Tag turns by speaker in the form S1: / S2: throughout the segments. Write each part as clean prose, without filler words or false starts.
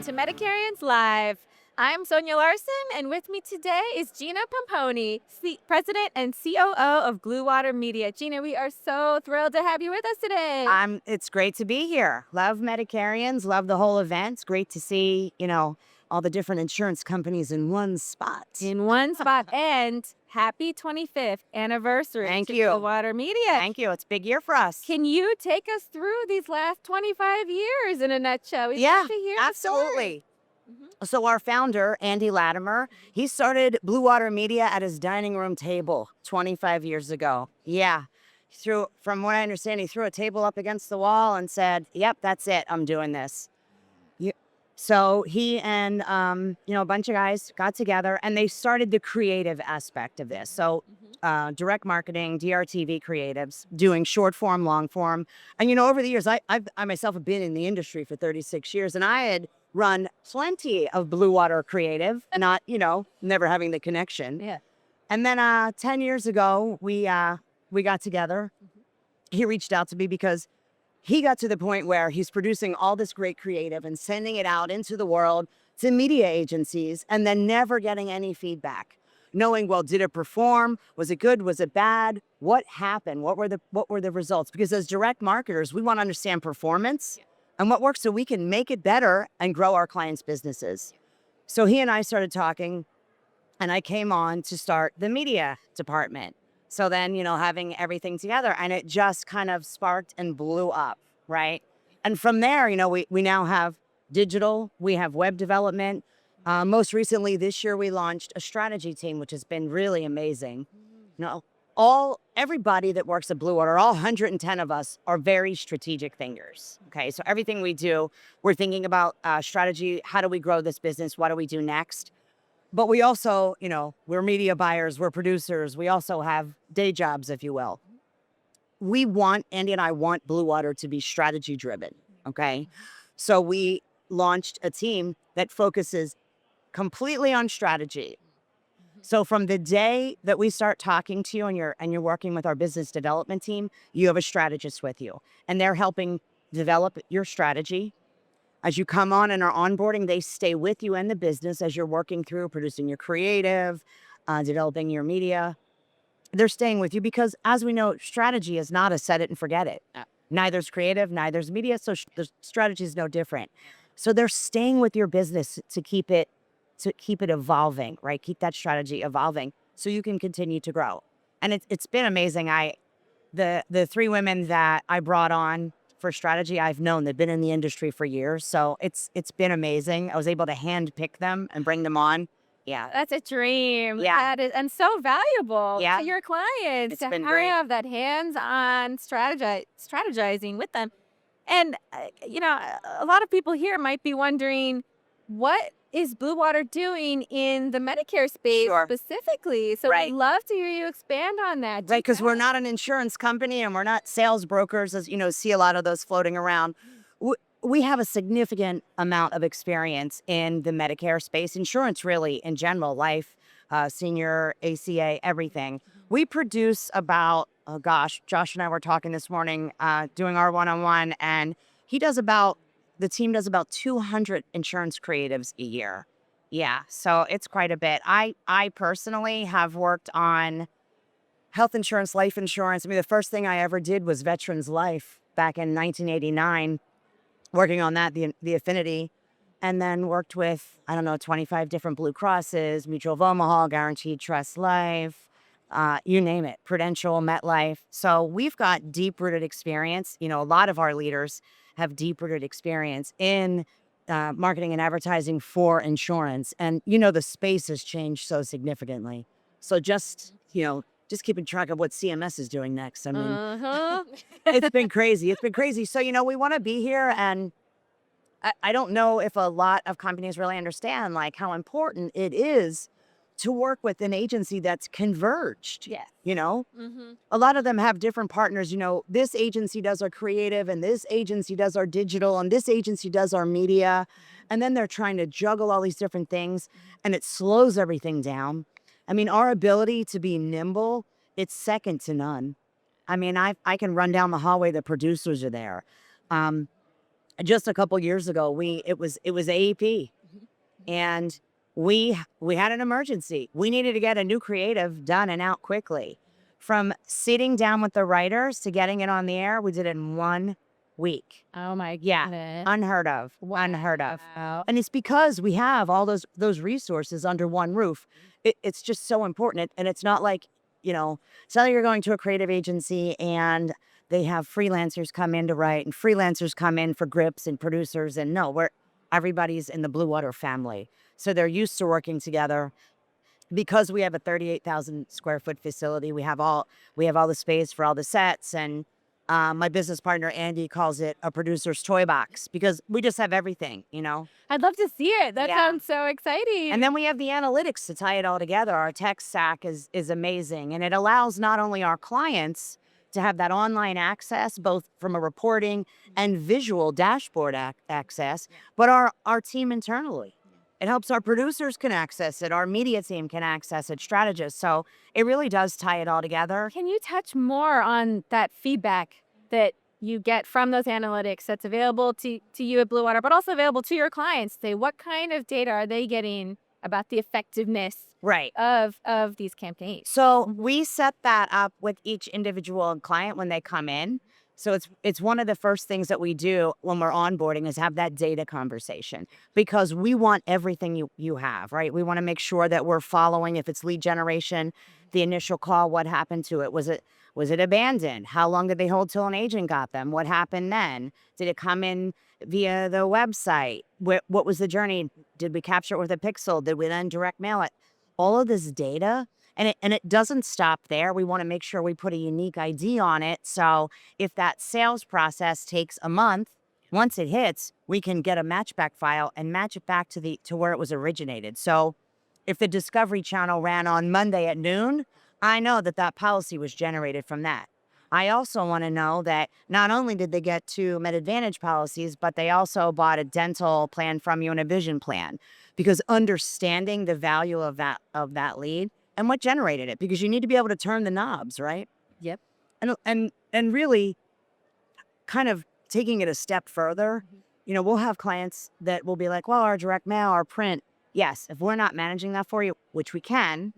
S1: to Medicarians Live. I'm Sonya Larson, and with me today is Gina Pomponi, President and COO of Bluewater Media. Gina, we are so thrilled to have you with us today.
S2: It's great to be here. Love Medicarians, love the whole event. It's great to see, all the different insurance companies in one spot.
S1: In one spot, and happy 25th anniversary
S2: Thank
S1: to
S2: you.
S1: Bluewater Media.
S2: Thank you. It's a big year for us.
S1: Can you take us through these last 25 years in a nutshell? We'd
S2: Yeah,
S1: love to hear the story.
S2: absolutely. So our founder, Andy Latimer, he started Bluewater Media at his dining room table 25 years ago. Yeah. From what I understand, he threw a table up against the wall and said, yep, that's it. I'm doing this. So he and, a bunch of guys got together and they started the creative aspect of this. So direct marketing, DRTV creatives, doing short form, long form. And, over the years, I myself have been in the industry for 36 years and I had run plenty of Bluewater creative, not, never having the connection.
S1: Yeah.
S2: And then 10 years ago, we got together. He reached out to me because he got to the point where he's producing all this great creative and sending it out into the world to media agencies and then never getting any feedback. Knowing, well, did it perform? Was it good? Was it bad? What happened? What were the results? Because as direct marketers, we want to understand performance and what works so we can make it better and grow our clients' businesses. So he and I started talking and I came on to start the media department. So then, having everything together and it just kind of sparked and blew up, right? And from there, we now have digital, we have web development. Most recently this year, we launched a strategy team, which has been really amazing. Everybody that works at Bluewater, all 110 of us are very strategic thinkers. Okay, so everything we do, we're thinking about strategy. How do we grow this business? What do we do next? But we also, we're media buyers, we're producers. We also have day jobs, if you will. Andy and I want Bluewater to be strategy driven, okay? So we launched a team that focuses completely on strategy. So from the day that we start talking to you and you're working with our business development team, you have a strategist with you and they're helping develop your strategy. As you come on and are onboarding, they stay with you in the business as you're working through producing your creative, developing your media. They're staying with you because, as we know, strategy is not a set it and forget it. Neither's creative, neither's media, so the strategy is no different. So they're staying with your business to keep it evolving, right? Keep that strategy evolving so you can continue to grow. And it's been amazing. The three women that I brought on for strategy, I've known they've been in the industry for years. So it's been amazing. I was able to hand pick them and bring them on. Yeah.
S1: That's a dream.
S2: Yeah.
S1: That is, and so valuable to your clients
S2: It's been great.
S1: have that hands-on strategizing with them. And, a lot of people here might be wondering, what is Bluewater doing in the Medicare space specifically? So
S2: Right.
S1: we'd love to hear you expand on that.
S2: Right, because we're not an insurance company and we're not sales brokers, as see a lot of those floating around. We have a significant amount of experience in the Medicare space, insurance really in general, life, senior, ACA, everything. We produce about, Josh and I were talking this morning, doing our one-on-one, and the team does about 200 insurance creatives a year. Yeah, so it's quite a bit. I personally have worked on health insurance, life insurance. I mean, the first thing I ever did was Veterans Life back in 1989, working on that, the affinity, and then worked with, 25 different Blue Crosses, Mutual of Omaha, Guaranteed Trust Life, you name it, Prudential, MetLife. So we've got deep-rooted experience. A lot of our leaders have deep-rooted experience in marketing and advertising for insurance. And, the space has changed so significantly. So just keeping track of what CMS is doing next. I mean, it's been crazy. It's been crazy. So, we want to be here. And I don't know if a lot of companies really understand how important it is to work with an agency that's converged.
S1: Yes.
S2: A lot of them have different partners. This agency does our creative and this agency does our digital and this agency does our media. And then they're trying to juggle all these different things and it slows everything down. I mean, our ability to be nimble, it's second to none. I mean, I can run down the hallway, the producers are there. just a couple years ago, it was AEP, and we had an emergency. We needed to get a new creative done and out quickly. From sitting down with the writers to getting it on the air, we did it in 1 week.
S1: Oh my
S2: Yeah,
S1: goodness.
S2: unheard of, unheard of.
S1: Wow.
S2: And it's because we have all those resources under one roof. It's just so important. And it's not like, it's not like you're going to a creative agency and they have freelancers come in to write and freelancers come in for grips and producers. And no, everybody's in the Bluewater family. So they're used to working together. Because we have a 38,000 square foot facility, we have all the space for all the sets. And my business partner, Andy, calls it a producer's toy box because we just have everything,
S1: I'd love to see it. That
S2: Yeah.
S1: sounds so exciting.
S2: And then we have the analytics to tie it all together. Our tech stack is amazing. And it allows not only our clients to have that online access, both from a reporting and visual dashboard access, but our team internally. It helps our producers can access it, our media team can access it, strategists. So it really does tie it all together.
S1: Can you touch more on that feedback that you get from those analytics that's available to you at Bluewater, but also available to your clients? Say, what kind of data are they getting about the effectiveness
S2: Right.
S1: of these campaigns?
S2: So we set that up with each individual client when they come in. So it's one of the first things that we do when we're onboarding is have that data conversation because we want everything you have, right? We want to make sure that we're following if it's lead generation, the initial call, what happened to it? Was it abandoned? How long did they hold till an agent got them? What happened then? Did it come in via the website? What was the journey? Did we capture it with a pixel? Did we then direct mail it? All of this data. And it doesn't stop there. We want to make sure we put a unique ID on it. So if that sales process takes a month, once it hits, we can get a matchback file and match it back to where it was originated. So if the Discovery Channel ran on Monday at noon, I know that policy was generated from that. I also want to know that not only did they get 2 MedAdvantage policies, but they also bought a dental plan from you and a vision plan, because understanding the value of that lead and what generated it, because you need to be able to turn the knobs, right?
S1: Yep.
S2: And really kind of taking it a step further, we'll have clients that will be like, well, our direct mail, our print. Yes, if we're not managing that for you, which we can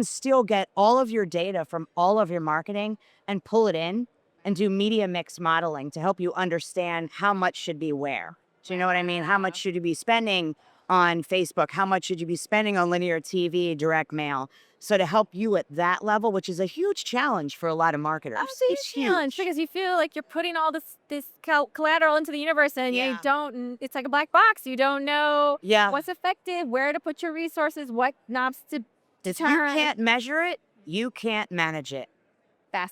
S2: still get all of your data from all of your marketing and pull it in and do media mix modeling to help you understand how much should be where. Do you know what I mean? How much should you be spending on Facebook? How much should you be spending on linear TV, direct mail? So to help you at that level, which is a huge challenge for a lot of marketers.
S1: It's a challenge because you feel like you're putting all this collateral into the universe and you don't. It's like a black box. You don't know what's effective, where to put your resources, what knobs to
S2: If you can't measure it, you can't manage it.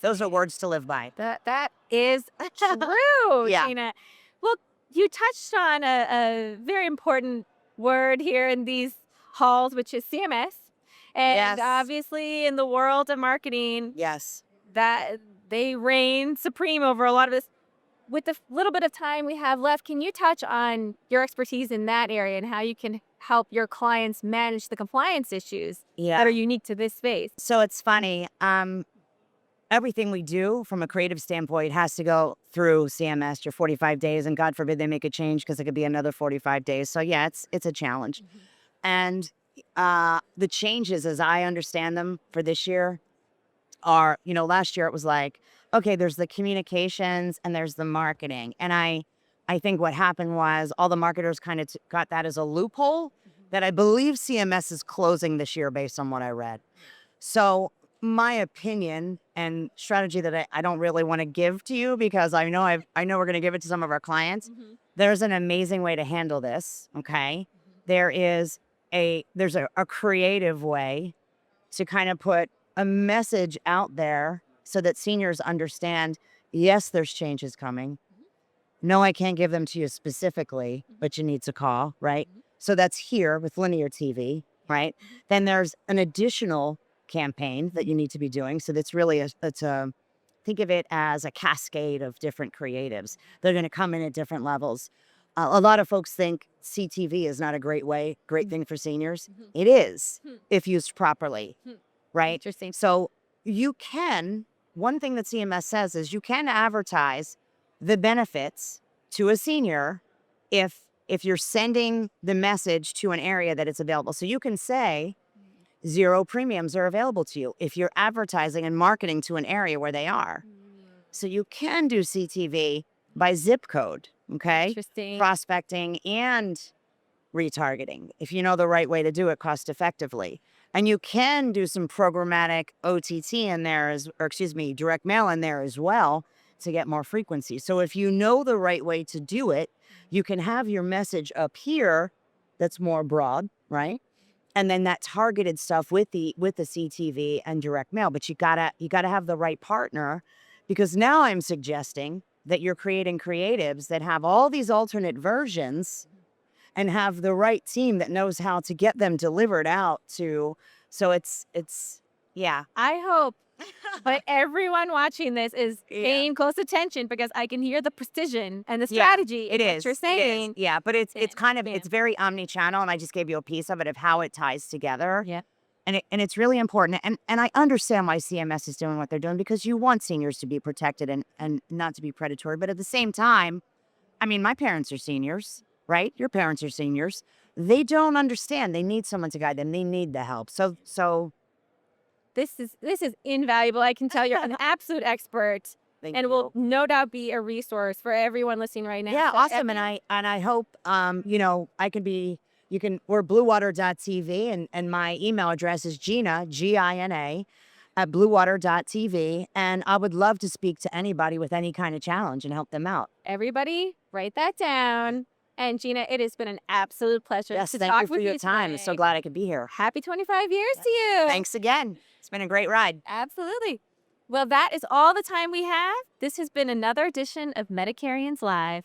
S2: Those are words to live by.
S1: That is true,
S2: Yeah.
S1: Gina. Well, you touched on a very important word here in these halls, which is CMS. And
S2: Yes.
S1: obviously in the world of marketing,
S2: Yes.
S1: that they reign supreme over a lot of this. With the little bit of time we have left, can you touch on your expertise in that area and how you can help your clients manage the compliance issues that are unique to this space?
S2: So it's funny. Everything we do from a creative standpoint has to go through CMS, your 45 days, and God forbid they make a change because it could be another 45 days. So yeah, it's a challenge. And the changes, as I understand them for this year, are, last year it was like, okay, there's the communications and there's the marketing. And I think what happened was all the marketers kind of got that as a loophole that I believe CMS is closing this year based on what I read. So my opinion and strategy that I don't really want to give to you, because I know we're going to give it to some of our clients. There's an amazing way to handle this. Okay. There's a creative way to kind of put a message out there so that seniors understand, yes, there's changes coming. No, I can't give them to you specifically, but you need to call, right? So that's here with linear TV, right? Then there's an additional campaign that you need to be doing. So that's really think of it as a cascade of different creatives. They're going to come in at different levels. A lot of folks think CTV is not a great thing for seniors. It is, if used properly, right?
S1: Interesting.
S2: So one thing that CMS says is you can advertise the benefits to a senior if you're sending the message to an area that it's available. So you can say 0 premiums are available to you if you're advertising and marketing to an area where they are. So you can do CTV by zip code, okay?
S1: Interesting.
S2: Prospecting and retargeting if you know the right way to do it cost effectively. And you can do some programmatic OTT in there direct mail in there as well to get more frequency. So if you know the right way to do it, you can have your message up here that's more broad, right? And then that targeted stuff with the CTV and direct mail. But you gotta have the right partner, because now I'm suggesting that you're creating creatives that have all these alternate versions and have the right team that knows how to get them delivered out to. So it's yeah.
S1: I hope but everyone watching this is paying close attention, because I can hear the precision and the strategy
S2: It
S1: in what
S2: is.
S1: you're saying.
S2: Yeah, but it's kind of
S1: expand.
S2: it's very omni-channel, and I just gave you a piece of it of how it ties together.
S1: Yeah.
S2: And it's really important. And I understand why CMS is doing what they're doing, because you want seniors to be protected and not to be predatory. But at the same time, I mean, my parents are seniors, right? Your parents are seniors. They don't understand. They need someone to guide them. They need the help. So
S1: This is invaluable. I can tell you're an absolute expert,
S2: thank
S1: and
S2: you.
S1: will no doubt be a resource for everyone listening right now.
S2: Yeah,
S1: So
S2: awesome. And I hope I can be we're bluewater.tv, and my email address is Gina, Gina, at bluewater.tv. And I would love to speak to anybody with any kind of challenge and help them out.
S1: everybody, write that down. And Gina, it has been an absolute pleasure
S2: Yes,
S1: to
S2: thank
S1: talk
S2: you for
S1: with
S2: your
S1: you
S2: time. I'm so
S1: today.
S2: glad I could be here.
S1: Happy 25 years to you.
S2: Thanks again. It's been a great ride.
S1: Absolutely. Well, that is all the time we have. This has been another edition of Medicarians Live.